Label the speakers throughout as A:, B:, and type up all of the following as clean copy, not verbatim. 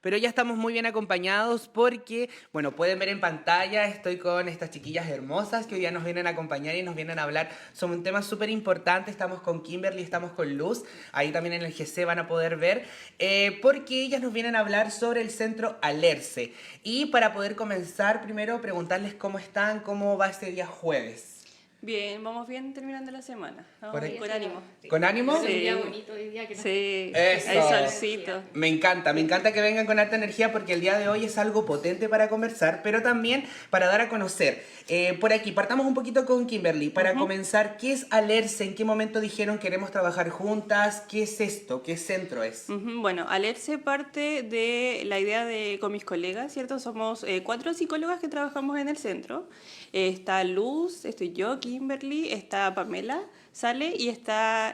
A: Pero ya estamos muy bien acompañados porque, bueno, pueden ver en pantalla, estoy con estas chiquillas hermosas que hoy día nos vienen a acompañar y nos vienen a hablar sobre un tema súper importante. Estamos con Kimberly, estamos con Luz, ahí también en el GC van a poder ver, porque ellas nos vienen a hablar sobre el centro Alerce. Y para poder comenzar, primero preguntarles cómo están, cómo va este día jueves.
B: Bien, vamos bien terminando la semana.
A: Por
B: Vamos
A: ahí-
B: bien con ánimo.
A: ¿Con ánimo?
C: Un día
B: Sí,
C: bonito hoy día que nos
B: sí, hay
A: Eso.
B: solcito.
A: Me encanta que vengan con alta energía porque el día de hoy es algo potente para conversar, pero también para dar a conocer. Por aquí, partamos un poquito con Kimberly. Para comenzar, ¿qué es Alerce? ¿En qué momento dijeron queremos trabajar juntas? ¿Qué es esto? ¿Qué centro es?
B: Bueno, Alerce parte de la idea de con mis colegas, ¿cierto? Somos 4 psicólogas que trabajamos en el centro. Está Luz, estoy yo, Kimberly, está Pamela Sale y está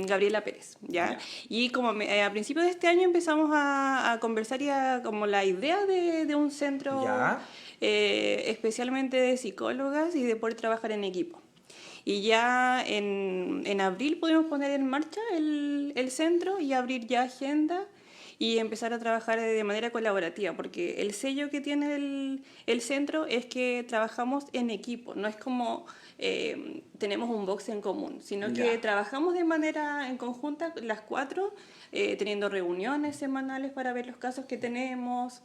B: Gabriela Pérez, ¿ya?
A: Ya.
B: Y como a principios de este año empezamos a conversar como la idea de un centro
A: Ya.
B: especialmente de psicólogas y de poder trabajar en equipo. Y ya en abril pudimos poner en marcha el centro y abrir ya agenda y empezar a trabajar de manera colaborativa, porque el sello que tiene el centro es que trabajamos en equipo, no es como tenemos un box en común, sino que
A: Ya.
B: trabajamos de manera en conjunta las cuatro, teniendo reuniones semanales para ver los casos que tenemos,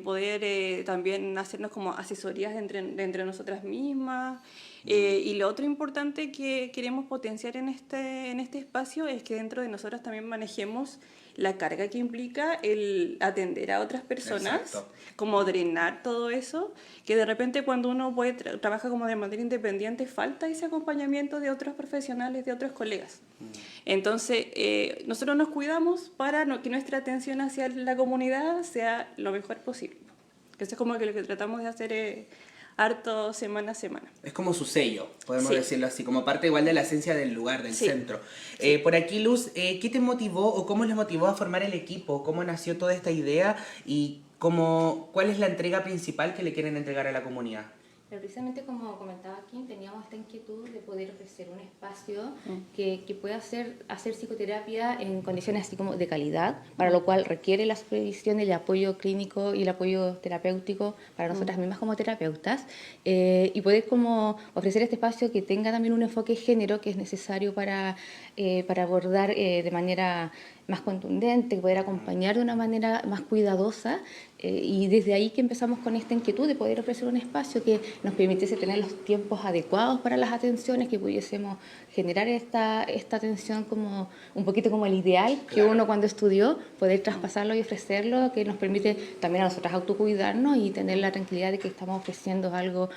B: poder también hacernos como asesorías entre nosotras mismas. Y lo otro importante que queremos potenciar en este espacio es que dentro de nosotras también manejemos la carga que implica el atender a otras personas,
A: Exacto.
B: como drenar todo eso, que de repente cuando uno trabaja como de manera independiente falta ese acompañamiento de otros profesionales, de otros colegas. Entonces, nosotros nos cuidamos para que nuestra atención hacia la comunidad sea lo mejor posible. Que eso es como que lo que tratamos de hacer harto semana a semana.
A: Es como su sello, podemos
B: Sí.
A: decirlo así, como parte igual de la esencia del lugar, del
B: Sí.
A: centro. Por aquí, Luz, ¿qué te motivó o cómo les motivó a formar el equipo? ¿Cómo nació toda esta idea? Y cuál es la entrega principal que le quieren entregar a la comunidad?
C: Pero precisamente como comentaba Kim, teníamos esta inquietud de poder ofrecer un espacio que pueda hacer psicoterapia en condiciones así como de calidad, para lo cual requiere la supervisión, el apoyo clínico y el apoyo terapéutico para nosotras mismas como terapeutas, y poder como ofrecer este espacio que tenga también un enfoque de género que es necesario para abordar de manera más contundente, poder acompañar de una manera más cuidadosa, y desde ahí que empezamos con esta inquietud de poder ofrecer un espacio que nos permitiese tener los tiempos adecuados para las atenciones, que pudiésemos generar esta atención como un poquito como el ideal que
A: Claro.
C: uno cuando estudió, poder traspasarlo y ofrecerlo, que nos permite también a nosotras autocuidarnos y tener la tranquilidad de que estamos ofreciendo algo,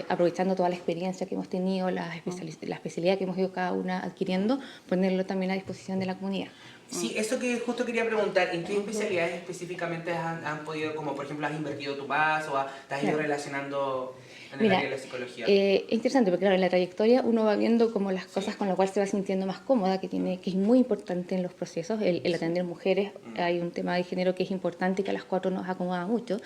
C: aprovechando toda la experiencia que hemos tenido, la especialidad que hemos ido cada una adquiriendo, ponerlo también a disposición de la comunidad.
A: Sí, eso que justo quería preguntar, ¿en qué especialidades específicamente han podido, como por ejemplo, has invertido tu paso o te has ido
C: Claro.
A: relacionando en el
C: Mira,
A: área de la psicología?
C: es interesante porque claro, en la trayectoria uno va viendo como las cosas con las cuales se va sintiendo más cómoda, que es muy importante en los procesos, el atender mujeres. Hay un tema de género que es importante y que a las cuatro nos acomoda mucho.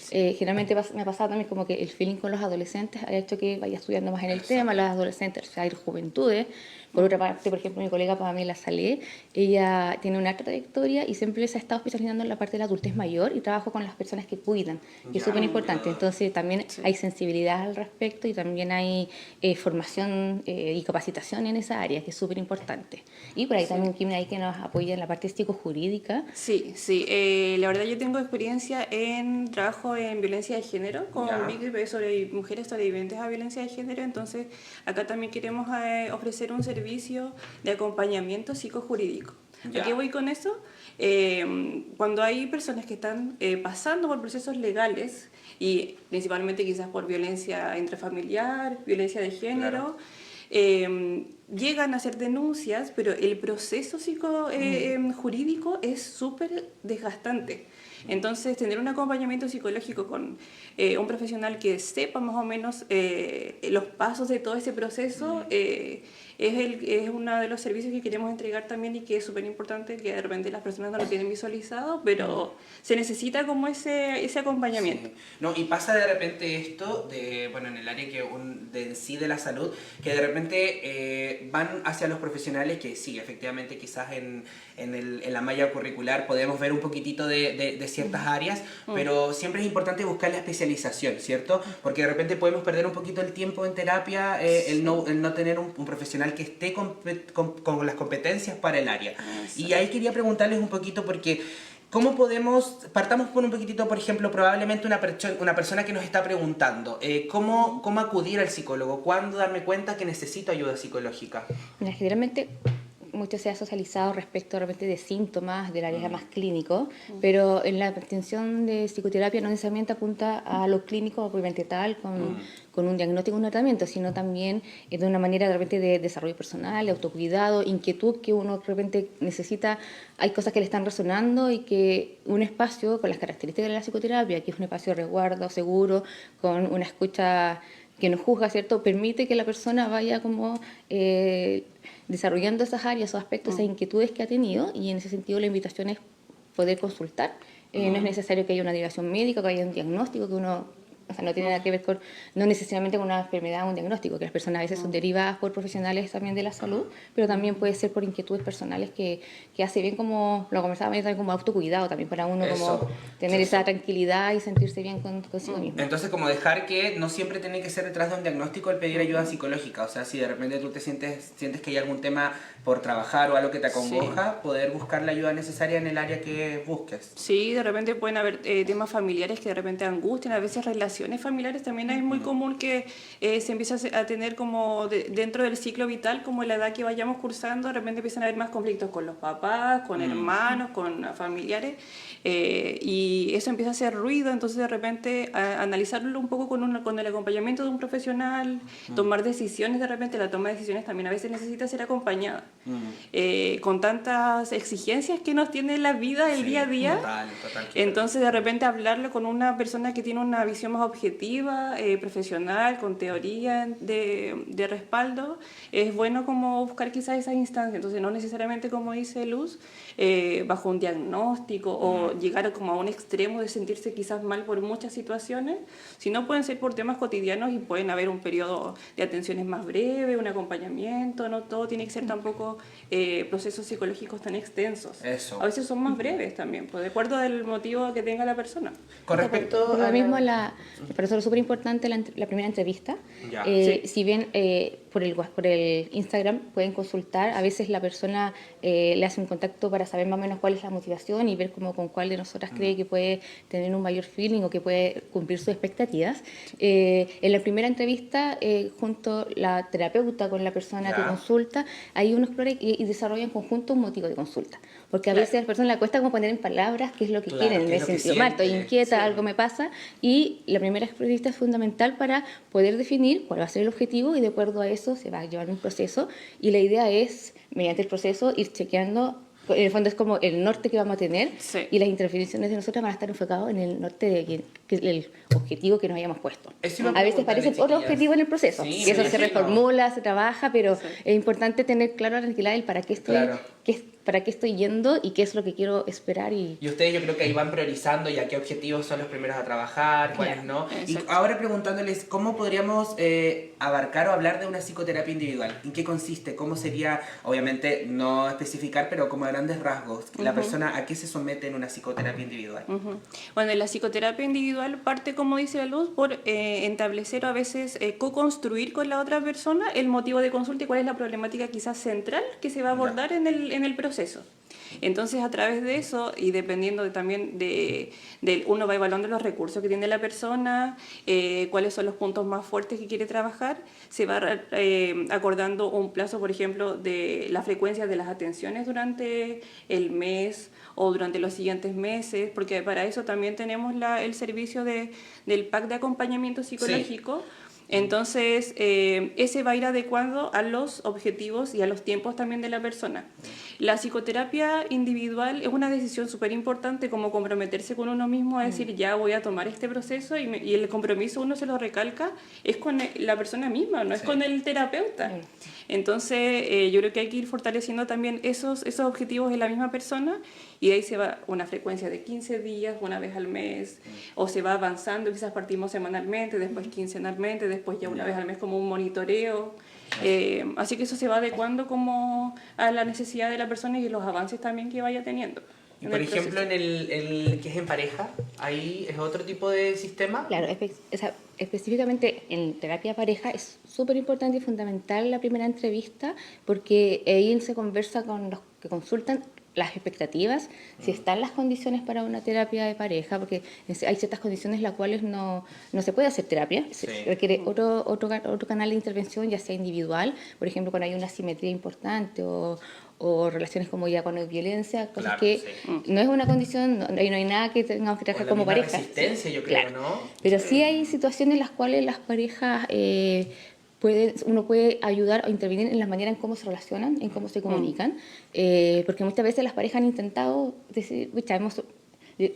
C: Generalmente me ha pasado también como que el feeling con los adolescentes ha hecho que vaya estudiando más en el tema, las adolescentes, o sea, hay juventudes. Por otra parte, por ejemplo, mi colega Pamela Salé, ella tiene una alta trayectoria y siempre se ha estado especializando en la parte de la adultez mayor y trabajo con las personas que cuidan, que es
A: Ya.
C: súper importante. Entonces también hay sensibilidad al respecto y también hay formación y capacitación en esa área, que es súper importante. Y por ahí también Kim ahí que nos apoya en la parte psicojurídica.
B: Sí, sí. La verdad yo tengo experiencia en trabajo en violencia de género con
A: Ya.
B: mujeres sobrevivientes a violencia de género, entonces acá también queremos ofrecer un servicio de acompañamiento psicojurídico.
A: Ya.
B: ¿A qué voy con eso? Cuando hay personas que están pasando por procesos legales y principalmente quizás por violencia intrafamiliar, violencia de género, llegan a hacer denuncias, pero el proceso jurídico es súper desgastante. Entonces, tener un acompañamiento psicológico con un profesional que sepa más o menos los pasos de todo ese proceso es uno de los servicios que queremos entregar también y que es súper importante, que de repente las personas no lo tienen visualizado, pero se necesita como ese acompañamiento.
A: Sí. No, y pasa de repente esto, bueno, en el área de en sí de la salud, que de repente van hacia los profesionales que sí, efectivamente quizás en la malla curricular podemos ver un poquitito de ciertas áreas, pero siempre es importante buscar la especialización, ¿cierto? Porque de repente podemos perder un poquito el tiempo en terapia, el no tener un profesional que esté con las competencias para el área. Y ahí quería preguntarles un poquito porque ¿cómo podemos, partamos por un poquitito, por ejemplo, probablemente una persona que nos está preguntando, ¿cómo acudir al psicólogo? ¿Cuándo darme cuenta que necesito ayuda psicológica?
C: Mira, generalmente mucho se ha socializado respecto de repente de síntomas del área más clínico, pero en la atención de psicoterapia no necesariamente apunta a lo clínico propiamente tal, con un diagnóstico, un tratamiento, sino también de una manera de repente de desarrollo personal, de autocuidado, inquietud que uno de repente necesita. Hay cosas que le están resonando y que un espacio con las características de la psicoterapia, que es un espacio de resguardo, seguro, con una escucha que no juzga, ¿cierto?, permite que la persona vaya como desarrollando esas áreas, esos aspectos, esas inquietudes que ha tenido, y en ese sentido la invitación es poder consultar. No es necesario que haya una derivación médica, que haya un diagnóstico, que uno, o sea, no tiene nada que ver con, no necesariamente con una enfermedad o un diagnóstico, que las personas a veces son derivadas por profesionales también de la salud, pero también puede ser por inquietudes personales que hace bien, como lo conversábamos también, como autocuidado también para uno, como tener esa tranquilidad y sentirse bien consigo mismo.
A: Entonces, como dejar que no siempre tiene que ser detrás de un diagnóstico el pedir ayuda psicológica, o sea, si de repente tú te sientes que hay algún tema por trabajar o algo que te acongoja, poder buscar la ayuda necesaria en el área que busques.
B: Sí, de repente pueden haber temas familiares que de repente angustian, a veces relaciones familiares. También es muy común que se empiece a tener como dentro del ciclo vital, como la edad que vayamos cursando, de repente empiezan a haber más conflictos con los papás, con hermanos, con familiares, y eso empieza a hacer ruido. Entonces de repente analizarlo un poco con el acompañamiento de un profesional, tomar decisiones. De repente la toma de decisiones también a veces necesita ser acompañada. Con tantas exigencias que nos tiene la vida, el día a día.
A: Total.
B: Entonces de repente hablarlo con una persona que tiene una visión más objetiva, profesional, con teoría de respaldo, es bueno como buscar quizás esas instancias. Entonces no necesariamente, como dice Luz, bajo un diagnóstico o llegar como a un extremo de sentirse quizás mal por muchas situaciones, sino pueden ser por temas cotidianos y pueden haber un periodo de atenciones más breve, un acompañamiento. No todo tiene que ser tampoco procesos psicológicos tan extensos.
A: Eso.
B: A veces son más breves también, pues, de acuerdo al motivo que tenga la persona.
A: Con respecto
C: por
A: a
C: lo mismo, para nosotros es súper importante la primera entrevista. Si bien por el Instagram pueden consultar, a veces la persona le hace un contacto para saber más o menos cuál es la motivación y ver como con cuál de nosotras cree que puede tener un mayor feeling o que puede cumplir sus expectativas. En la primera entrevista, junto la terapeuta con la persona que consulta, ahí uno explora y desarrolla en conjunto un motivo de consulta. Porque a veces a las personas les cuesta como poner en palabras qué es lo que quieren. Me siento mal, estoy inquieta, algo me pasa. Y la primera entrevista es fundamental para poder definir cuál va a ser el objetivo, y de acuerdo a eso se va a llevar un proceso. Y la idea es, mediante el proceso, ir chequeando. En el fondo es como el norte que vamos a tener, y las intervenciones de nosotros van a estar enfocadas en el norte de que es el objetivo que nos hayamos puesto. A veces parece otro objetivo en el proceso, y eso se reformula, se trabaja, pero es importante tener claro la tranquilidad del para qué estoy, para qué estoy yendo y qué es lo que quiero esperar. Y
A: ustedes, yo creo que ahí van priorizando ya qué objetivos son los primeros a trabajar, cuáles no. Y ahora preguntándoles cómo podríamos abarcar o hablar de una psicoterapia individual. ¿En qué consiste? ¿Cómo sería? Obviamente no especificar, pero como a grandes rasgos, la persona a qué se somete en una psicoterapia individual.
B: Bueno, en la psicoterapia individual parte, como dice la Luz, por establecer o a veces co-construir con la otra persona el motivo de consulta y cuál es la problemática quizás central que se va a abordar en el proceso. Entonces, a través de eso, y dependiendo también uno va evaluando los recursos que tiene la persona, cuáles son los puntos más fuertes que quiere trabajar, se va acordando un plazo, por ejemplo, de la frecuencia de las atenciones durante el mes o durante los siguientes meses, porque para eso también tenemos el servicio del pack de acompañamiento psicológico. Entonces, ese va a ir adecuando a los objetivos y a los tiempos también de la persona. La psicoterapia individual es una decisión súper importante, como comprometerse con uno mismo a decir, ya voy a tomar este proceso, y el compromiso uno se lo recalca, es con la persona misma, no es con el terapeuta. Entonces, yo creo que hay que ir fortaleciendo también esos objetivos en la misma persona, y de ahí se va una frecuencia de 15 días, una vez al mes, o se va avanzando, quizás partimos semanalmente, después quincenalmente, después ya una vez al mes como un monitoreo. Así que eso se va adecuando como a la necesidad de la persona y los avances también que vaya teniendo.
A: Y por ejemplo, en el que es en pareja, ahí es otro tipo de sistema.
C: Claro, o sea, específicamente en terapia pareja es súper importante y fundamental la primera entrevista porque ahí se conversa con los que consultan las expectativas, si están las condiciones para una terapia de pareja, porque hay ciertas condiciones en las cuales no se puede hacer terapia, se requiere otro canal de intervención, ya sea individual, por ejemplo, cuando hay una asimetría importante o relaciones como ya cuando hay violencia, cosas que no es una condición, no hay nada que tengamos que trabajar como pareja.
A: Resistencia, yo creo, ¿no?
C: Pero sí hay situaciones en las cuales las parejas uno puede ayudar o intervenir en la manera en cómo se relacionan, en cómo se comunican, porque muchas veces las parejas han intentado decir,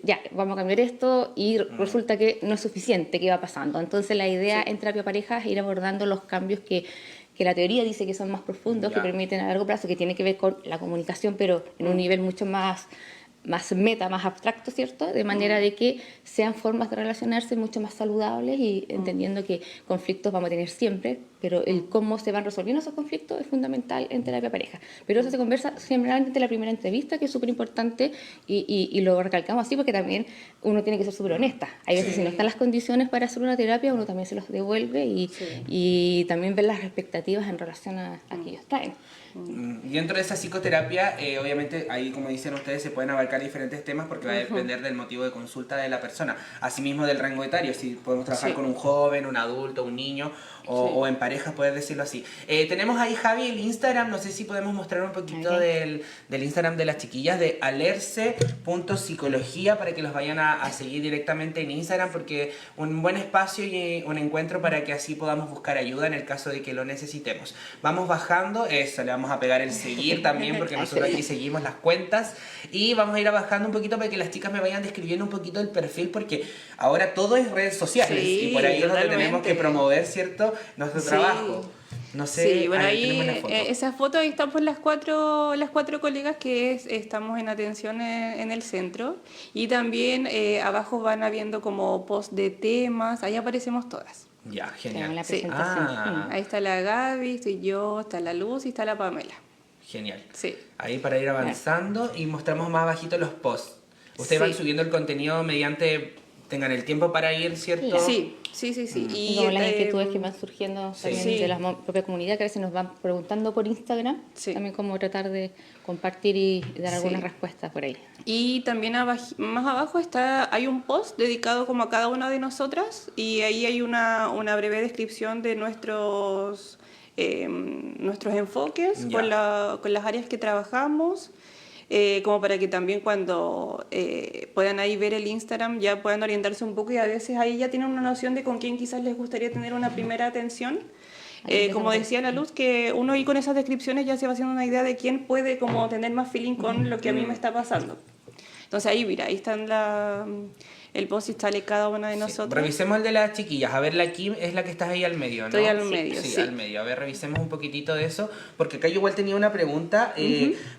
C: ya, vamos a cambiar esto y resulta que no es suficiente, ¿qué va pasando? Entonces la idea en terapia pareja es ir abordando los cambios que la teoría dice que son más profundos, que permiten a largo plazo, que tiene que ver con la comunicación, pero en un nivel mucho más meta, más abstracto, ¿cierto? De manera de que sean formas de relacionarse mucho más saludables y entendiendo que conflictos vamos a tener siempre, pero el cómo se van resolviendo esos conflictos es fundamental en terapia pareja. Pero eso se conversa generalmente en la primera entrevista, que es súper importante y lo recalcamos así porque también uno tiene que ser súper honesta. Hay veces si no están las condiciones para hacer una terapia, uno también se los devuelve y también ver las expectativas en relación a que ellos traen.
A: Dentro de esa psicoterapia, obviamente, ahí como dicen ustedes, se pueden abarcar diferentes temas porque va a depender del motivo de consulta de la persona. Asimismo del rango etario, si podemos trabajar con un joven, un adulto, un niño o en pareja, poder decirlo así. Tenemos ahí, Javi, el Instagram, no sé si podemos mostrar un poquito del Instagram de las chiquillas, de alerce.psicología, para que los vayan a seguir directamente en Instagram, porque un buen espacio y un encuentro para que así podamos buscar ayuda en el caso de que lo necesitemos. Vamos bajando, eso, le vamos a pegar el seguir también, porque nosotros aquí seguimos las cuentas, y vamos a ir bajando un poquito para que las chicas me vayan describiendo un poquito el perfil, porque ahora todo es redes sociales, y por ahí es donde tenemos que promover, ¿cierto?, nuestro trabajo. No sé,
B: bueno,
A: ahí
B: esa foto, ahí están pues las cuatro colegas que estamos en atención en el centro, y también abajo van habiendo como post de temas, ahí aparecemos todas.
A: Ya, genial.
C: La presentación.
B: Ahí está la Gaby, estoy yo, está la Luz y está la Pamela.
A: Genial.
B: Sí.
A: Ahí para ir avanzando y mostramos más abajito los posts. Ustedes van subiendo el contenido mediante, tengan el tiempo para ir, ¿cierto?
B: Sí.
C: Y como las inquietudes que van surgiendo también de la propia comunidad, que a veces nos van preguntando por Instagram, también como tratar de compartir y dar algunas respuestas por ahí.
B: Y también más abajo hay un post dedicado como a cada una de nosotras, y ahí hay una breve descripción de nuestros enfoques con las áreas que trabajamos. Como para que también cuando puedan ahí ver el Instagram ya puedan orientarse un poco, y a veces ahí ya tienen una noción de con quién quizás les gustaría tener una primera atención. Como decía la Luz, que uno ahí con esas descripciones ya se va haciendo una idea de quién puede como tener más feeling con lo que a mí me está pasando. Entonces ahí, mira, ahí están el post y sale cada una de nosotros.
A: Revisemos el de las chiquillas. A ver, la Kim es la que está ahí al medio, ¿no?
B: Estoy al medio,
A: sí. Al medio. A ver, revisemos un poquitito de eso. Porque acá yo igual tenía una pregunta.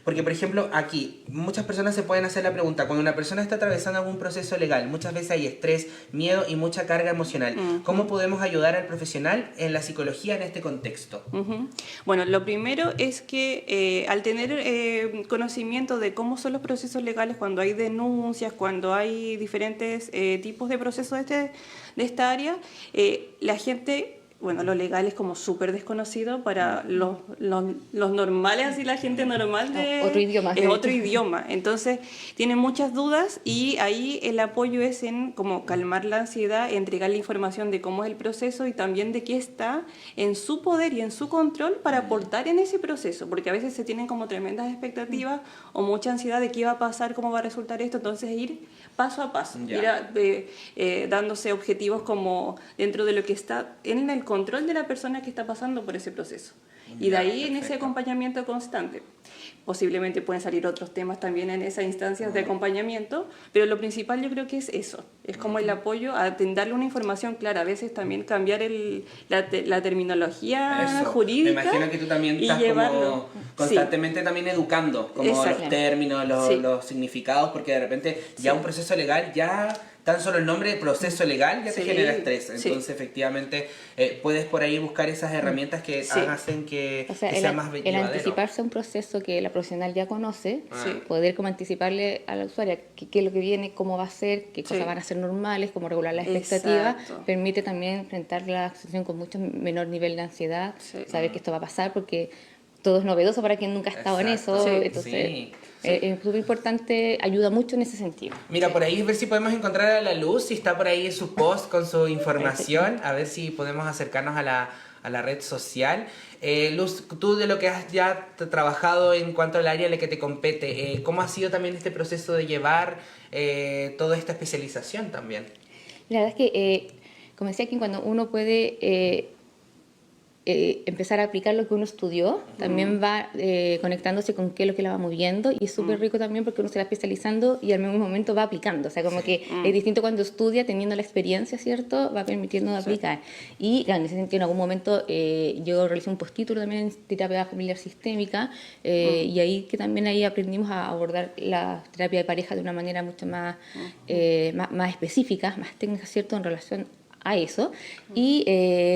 A: Porque, por ejemplo, aquí muchas personas se pueden hacer la pregunta. Cuando una persona está atravesando algún proceso legal, muchas veces hay estrés, miedo y mucha carga emocional. ¿Cómo podemos ayudar al profesional en la psicología en este contexto?
B: Bueno, lo primero es que al tener conocimiento de cómo son los procesos legales, cuando hay denuncias, cuando hay diferentes tipos de procesos de esta área, la gente, bueno, lo legal es como súper desconocido para los normales, así la gente normal
C: Otro idioma.
B: Es otro idioma. Entonces, tienen muchas dudas, y ahí el apoyo es en como calmar la ansiedad, entregar la información de cómo es el proceso y también de qué está en su poder y en su control para aportar en ese proceso, porque a veces se tienen como tremendas expectativas o mucha ansiedad de qué va a pasar, cómo va a resultar esto. Entonces, ir paso a paso, ir dándose objetivos como dentro de lo que está en el control de la persona que está pasando por ese proceso. Y de
A: Ya,
B: ahí en ese
A: perfecto.
B: acompañamiento constante. Posiblemente pueden salir otros temas también en esas instancias de acompañamiento, pero lo principal yo creo que es eso, es como el apoyo a darle una información clara, a veces también cambiar la terminología
A: Eso.
B: jurídica
A: Me imagino que tú también
B: y
A: estás
B: llevarlo.
A: como
B: Sí.
A: constantemente también educando como
B: Exacto.
A: los términos,
B: Sí.
A: los significados, porque de repente ya
B: Sí.
A: un proceso legal, ya tan solo el nombre de proceso legal ya te
B: Sí.
A: genera estrés.
B: Sí.
A: Entonces efectivamente puedes por ahí buscar esas herramientas que
B: Sí.
A: hacen que,
C: O sea,
A: que
C: el,
A: sea más
C: el
A: llevadero.
C: anticiparse a un proceso que la profesional ya conoce,
B: Sí.
C: poder como anticiparle a la usuaria qué es lo que viene, cómo va a ser, qué cosas
B: Sí.
C: van a ser normales, cómo regular las expectativas,
B: Exacto.
C: permite también enfrentar la situación con mucho menor nivel de ansiedad,
B: Sí.
C: saber que esto va a pasar porque todo es novedoso para quien nunca ha estado en
A: Exacto.
C: eso,
B: Sí.
C: entonces
A: Sí.
C: es súper importante, ayuda mucho en ese sentido.
A: Mira, por ahí ver si podemos encontrar a la Luz, si está por ahí en su post con su información, a ver si podemos acercarnos a la red social. Luz, tú de lo que has ya trabajado en cuanto al área en la que te compete, ¿cómo ha sido también este proceso de llevar toda esta especialización también?
C: La verdad es que, como decía aquí, cuando uno puede empezar a aplicar lo que uno estudió, también va conectándose con qué es lo que la va moviendo y es súper rico también porque uno se va especializando y al mismo momento va aplicando, o sea, como que es distinto cuando estudia, teniendo la experiencia, ¿cierto? Va permitiendo aplicar. Y claro, en ese sentido, en algún momento yo realicé un postítulo también en terapia familiar sistémica y ahí que también ahí aprendimos a abordar la terapia de pareja de una manera mucho más, más específica, más técnica, ¿cierto? En relación a eso y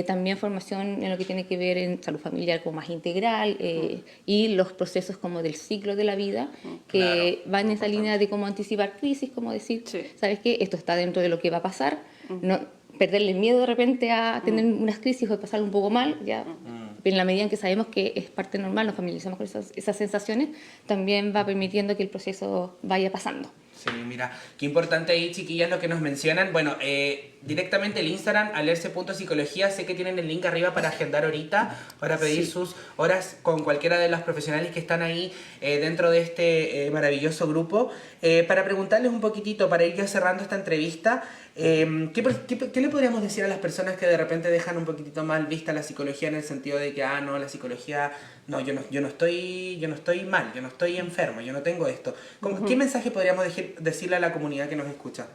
C: también formación en lo que tiene que ver en salud familiar como más integral y los procesos como del ciclo de la vida que
A: Claro,
C: van en esa
A: importante.
C: línea de cómo anticipar crisis, como decir,
B: Sí.
C: ¿sabes qué? Esto está dentro de lo que va a pasar, no perderle el miedo de repente a tener unas crisis o de pasarlo un poco mal, ya. Pero en la medida en que sabemos que es parte normal, nos familiarizamos con esas sensaciones, también va permitiendo que el proceso vaya pasando.
A: Sí, mira, qué importante ahí, chiquillas, lo que nos mencionan. Bueno, directamente el Instagram, alerce.psicología, sé que tienen el link arriba para agendar ahorita, para pedir sus horas con cualquiera de los profesionales que están ahí dentro de este maravilloso grupo. Para preguntarles un poquitito, para ir ya cerrando esta entrevista, ¿qué le podríamos decir a las personas que de repente dejan un poquitito mal vista la psicología en el sentido de que, no, la psicología, no, yo no estoy mal, yo no estoy enfermo, yo no tengo esto? ¿Qué mensaje podríamos decirle a la comunidad que nos escucha?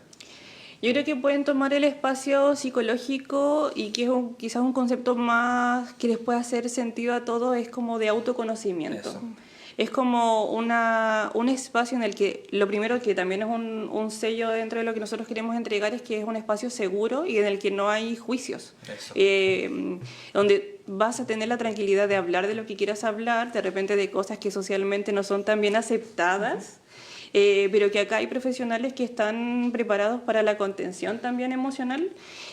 B: Yo creo que pueden tomar el espacio psicológico y que es quizás un concepto más que les puede hacer sentido a todos, es como de autoconocimiento.
A: Eso.
B: Es como un espacio en el que lo primero que también es un sello dentro de lo que nosotros queremos entregar es que es un espacio seguro y en el que no hay juicios.
A: Eso.
B: Donde vas a tener la tranquilidad de hablar de lo que quieras hablar, de repente de cosas que socialmente no son tan bien aceptadas. Pero que acá hay profesionales que están preparados para la contención también emocional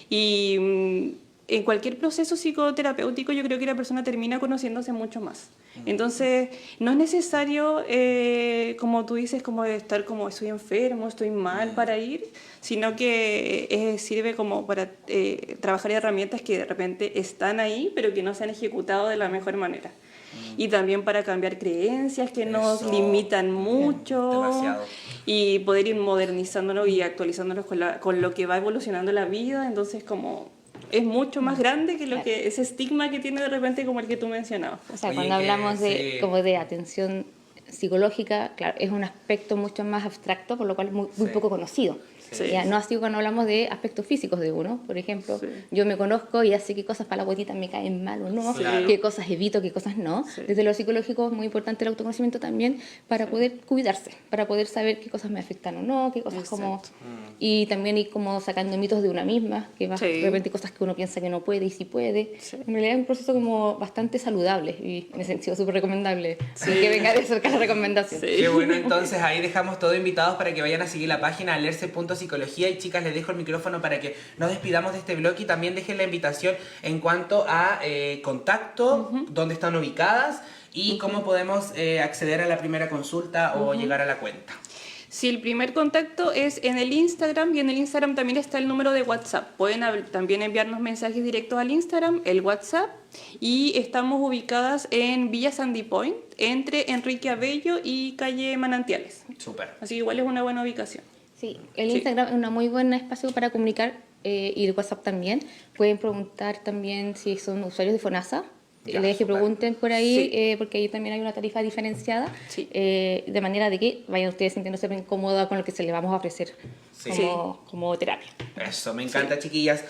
B: y en cualquier proceso psicoterapéutico yo creo que la persona termina conociéndose mucho más. Entonces no es necesario, como tú dices, como de estar como estoy enfermo, estoy mal para ir, sino que sirve como para trabajar herramientas que de repente están ahí pero que no se han ejecutado de la mejor manera. Y también para cambiar creencias que nos
A: Eso.
B: limitan mucho
A: Demasiado.
B: y poder ir modernizándonos y actualizándonos con lo que va evolucionando la vida. Entonces como es mucho más grande que lo que ese estigma que tiene de repente como el que tú mencionabas.
C: O sea,
A: Oye,
C: cuando hablamos de,
A: sí.
C: como de atención psicológica, claro, es un aspecto mucho más abstracto, por lo cual muy
A: Sí.
C: poco conocido.
B: Sí.
C: Ya, no así cuando hablamos de aspectos físicos de uno, por ejemplo,
B: Sí.
C: yo me conozco y ya sé qué cosas para la guatita me caen mal o no,
A: Sí.
C: qué cosas evito, qué cosas no.
B: Sí.
C: Desde lo psicológico es muy importante el autoconocimiento también para poder cuidarse, para poder saber qué cosas me afectan o no, qué cosas como...
B: Exacto.
C: Y también ir como sacando mitos de una misma, que va,
B: Sí.
C: de repente cosas que uno piensa que no puede y sí puede.
B: Sí.
C: En realidad es un proceso como bastante saludable y en ese sentido súper recomendable que venga de cerca la recomendación.
B: Sí.
A: Qué bueno, entonces ahí dejamos todo invitados para que vayan a seguir la página alerce.psicología y chicas, les dejo el micrófono para que nos despidamos de este blog y también dejen la invitación en cuanto a contacto, dónde están ubicadas y cómo podemos acceder a la primera consulta o llegar a la cuenta.
B: Si el primer contacto es en el Instagram y en el Instagram también está el número de WhatsApp. Pueden también enviarnos mensajes directos al Instagram, el WhatsApp, y estamos ubicadas en Villa Sandy Point, entre Enrique Abello y calle Manantiales.
A: Súper.
B: Así que igual es una buena ubicación.
C: Sí, el
B: Sí.
C: Instagram es un muy buen espacio para comunicar y el WhatsApp también. Pueden preguntar también si son usuarios de FONASA
A: Ya,
C: les dije
A: súper.
C: pregunten por ahí,
B: Sí.
C: porque ahí también hay una tarifa diferenciada,
B: Sí.
C: de manera de que vayan ustedes sintiéndose bien cómoda con lo que se les vamos a ofrecer
A: Sí.
C: como terapia.
A: Eso, me encanta, chiquillas.